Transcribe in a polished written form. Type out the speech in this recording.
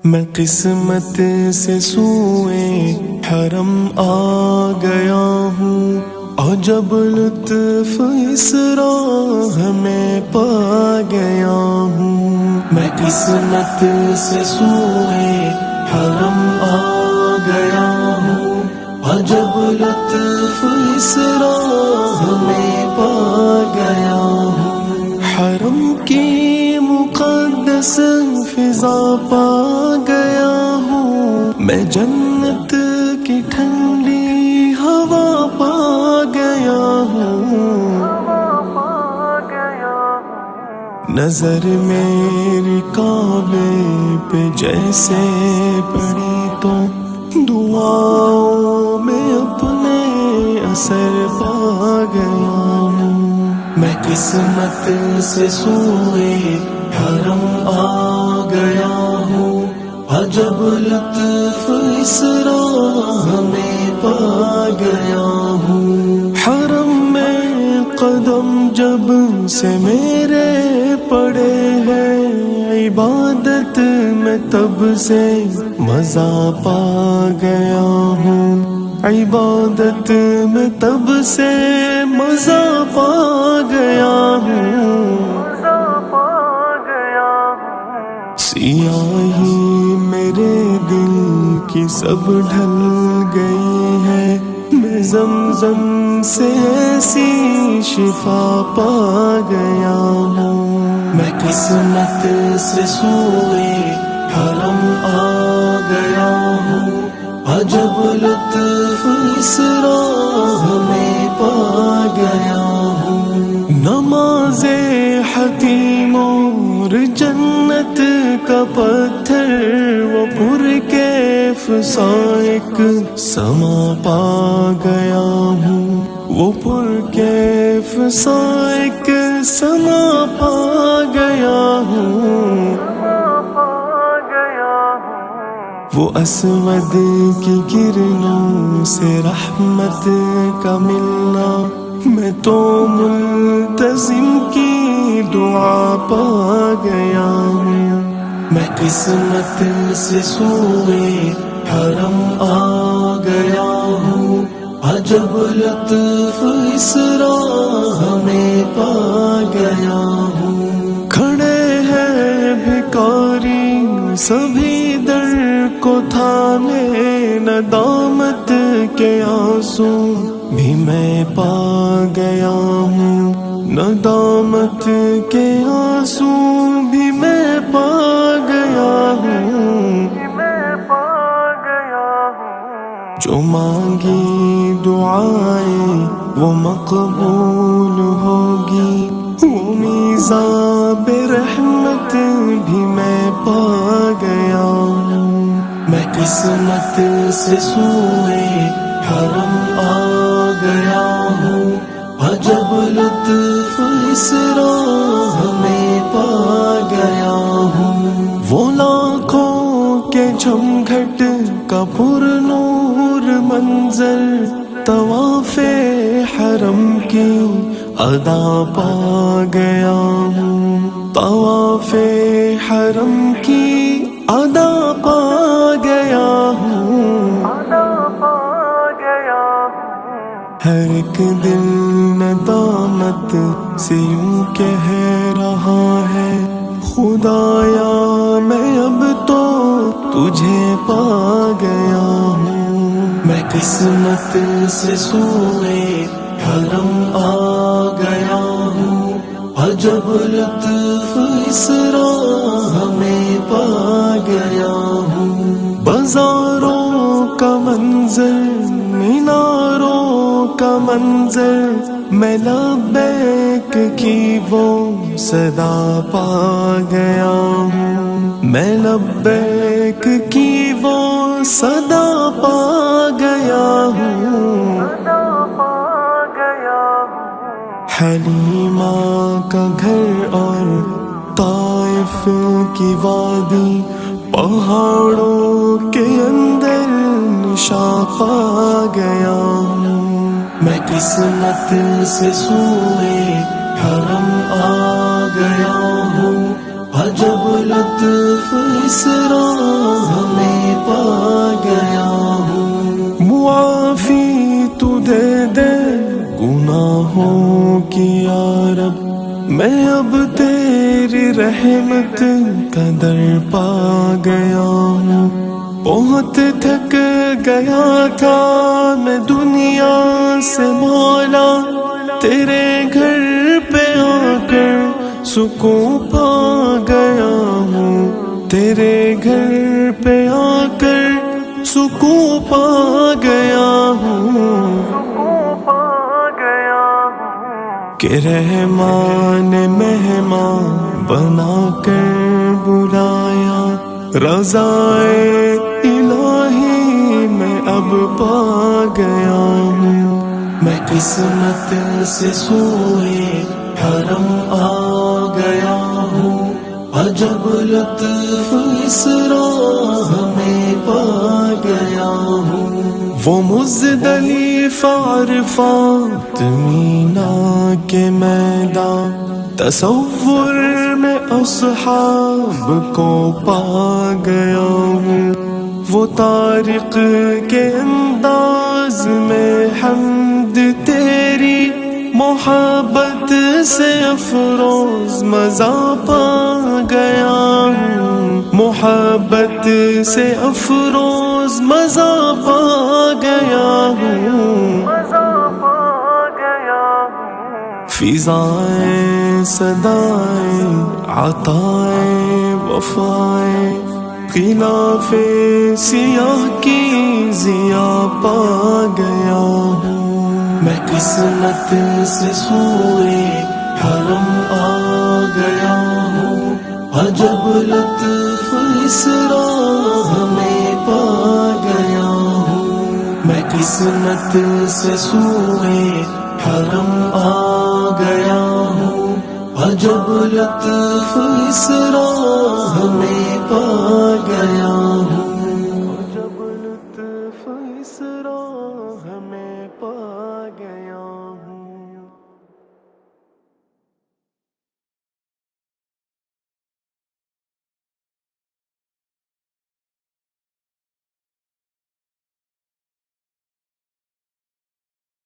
میں قسمت سے سوئے حرم آ گیا ہوں، عجب لطف اس راہ میں پا گیا ہوں۔ میں قسمت سے سوئے حرم آ گیا ہوں، عجب لطف اس راہ میں پا گیا ہوں۔ حرم کی مقدس فضا پا گیا ہوں، میں جنت کی ٹھنڈی ہوا پا گیا ہوں۔ نظر میری کعبے پہ جیسے پڑی تو دعاؤں میں اپنے اثر پا گیا ہوں۔ میں قسمت سے سوئے حرم آ گیا ہوں، عجب لطف اس راہ میں پا گیا ہوں۔ حرم میں قدم جب سے میرے پڑے ہیں، عبادت میں تب سے مزہ پا گیا ہوں۔ عبادت میں تب سے مزہ پا گیا ہوں۔ سیاہی میرے دل کی سب ڈھل گئی ہے، میں زمزم سے ایسی شفا پا گیا ہوں۔ میں قسمت سے سوئے حرم آ گیا ہوں، عجب لطف اس راہ میں پا گیا ہوں۔ نماز حتیم اور جنت کا پتھر وہ پرکیف سائق سما پا گیا ہوں، وہ پرکیف سائق سما پا گیا ہوں۔ وہ اسود کی کرنوں سے رحمت کا ملنا، میں تو ملتزم کی دعا پا گیا ہوں۔ میں قسمت سے سوئے حرم آ گیا ہوں، عجب لطف اس راہ میں پا گیا ہوں۔ کھڑے ہیں بھکاری سبھی در کو تھامے، ندامت کے آنسو بھی میں پا گیا ہوں، ندامت کے آنسو بھی میں پا گیا ہوں۔ جو مانگی دعائیں وہ مقبول ہوگی، وہ میزاب رحمت بھی میں پا گیا ہوں۔ میں قسمت سے سوئے حرم آ گیا ہوں، عجب لطف اس راہ میں پا گیا ہوں۔ وہ لاکھوں کے جھمگھٹ کا پر نور منظر، طواف حرم کی ادا پا گیا ہوں، طواف حرم کی ادا پا گیا ہوں۔ ہر ایک دل ندامت سے یوں کہہ رہا ہے، خدایا میں اب تو تجھے پا گیا ہوں۔ میں قسمت سے سوئے حرم آ گیا ہوں، عجب لطف اس راہ میں پا گیا ہوں۔ بازاروں کا منظر، میناروں کا منظر، میں لبیک کی وہ صدا پا گیا ہوں، میں لبیک کی وہ صدا پا گیا ہوں۔ حلیمہ کا گھر اور طائف کی وادی، پہاڑوں کے اندر نشا پا گیا ہوں۔ میں قسمت سے سوئے حرم آ گیا ہوں، عجب لطف اس راہ میں پا گیا ہوں. معافی تو دے دے گناہوں کی یا رب، میں اب تیری رحمت کا در پا گیا ہوں. بہت تھک گیا تھا میں دنیا سے مولا، تیرے گھر پہ آ کر سکون پا گیا ہوں. تیرے گھر پہ آ کر سکون پا گیا ہوں. کہ رحمان مہمان بنا کر بلایا، رضائے الہی میں اب پا گیا ہوں. میں قسمت سے سوئے حرم آ گیا ہوں. عجب لطف اس راہ میں پا گیا ہوں. وہ مزدلفہ عرفات مینا کے میدان، تصور میں اصحاب کو پا گیا ہوں. وہ طارق کے انداز میں حمد تیری محبت سے افروز مزہ پا گیا ہوں. محبت سے افروز مزہ پا گیا ہوں. فضائیں صدائیں عطائیں وفائیں، خلاف سیاہ کی ضیا پا گیا ہوں. میں قسمت سے سوئے حرم آ گیا ہوں. عجب لطف اس راہ میں پا گیا ہوں. میں قسمت سے سوئے حرم آ گیا ہوں. عجب لطف اس راہ میں پا گیا ہوں.